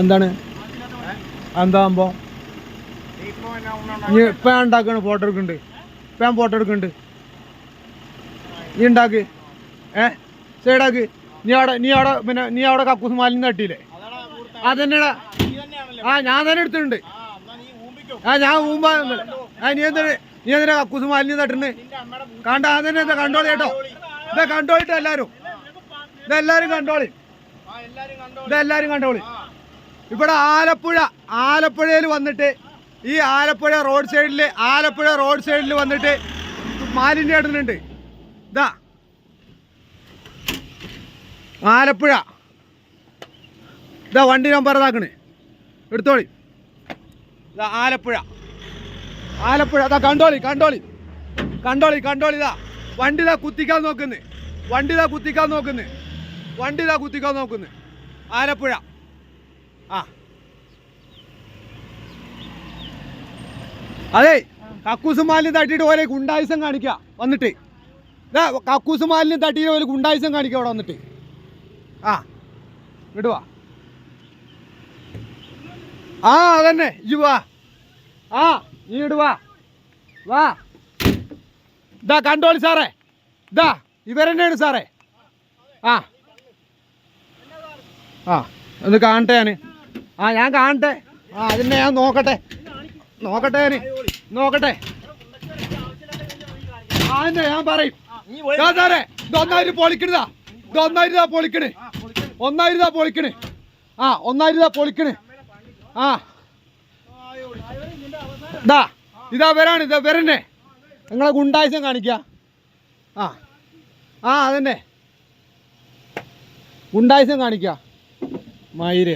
എന്താണ് എന്താ സംഭവം? ഇപ്പം ഞാൻ ഉണ്ടാക്കണ ഫോട്ടോ എടുക്കുന്നുണ്ട്. ഇപ്പം ഞാൻ ഫോട്ടോ എടുക്കുന്നുണ്ട്. നീ ഉണ്ടാക്ക്. സൈഡാക്ക്. നീ അവിടെ കക്കൂസ് മാലിന്യം തട്ടിയില്ലേ? അതന്നെടാ. ഞാൻ തന്നെ എടുത്തിട്ടുണ്ട്. ഞാൻ ഊമ്പാ. നീ എന്തിനാ കക്കൂസ് മാലിന്യം തട്ടുന്നത്? അതന്നെ ഇതാ കണ്ടോളി കേട്ടോ. ഇതാ കണ്ടോളിട്ടോ എല്ലാരും. ഇതെല്ലാരും കണ്ടോളി. ഇവിടെ ആലപ്പുഴയിൽ വന്നിട്ട് ഈ ആലപ്പുഴ റോഡ് സൈഡിൽ വന്നിട്ട് മാലിന്യം ഇടുന്നുണ്ട്. ഇതാ ആലപ്പുഴ. ഇതാ വണ്ടി നമ്പർ ഇതാക്കണേ, എടുത്തോളി. ഇതാ ആലപ്പുഴ. ഇതാ കണ്ടോളി. ഇതാ വണ്ടി ഇതാ കുത്തിക്കാൻ നോക്കുന്നു. ആലപ്പുഴ. അതെ, കക്കൂസ് മാലിന്യം തട്ടിയിട്ട് ഓരോ ഗുണ്ടായുസം കാണിക്കുക വന്നിട്ട്. ഇതാ കക്കൂസ് മാലിന്യം തട്ടിയിട്ട് ഓരോ ഗുണ്ടായുസം കാണിക്കുക അവിടെ വന്നിട്ട്. ഇടുവാ. അതന്നെ ഇജ്ജ് വാ. നീ ഇടുവാ. വാ. ഇതാ കണ്ടോളി സാറേ. ഇതാ ഇവരെന്നെയാണ് സാറേ. ഒന്ന് കാണട്ടെ ഞാൻ കാണട്ടെ. അതിനെ ഞാൻ നോക്കട്ടെ അതിനെ ഞാൻ പറയും. സാറേ ഇതൊന്നായിരം പൊളിക്കണതാ. ഒന്നായിരം പൊളിക്കണ്. ഇതാ വരന്നെ നിങ്ങളെ ഗുണ്ടായുസം കാണിക്കുക. അതന്നെ ഗുണ്ടായുസം കാണിക്കുക മയിര്.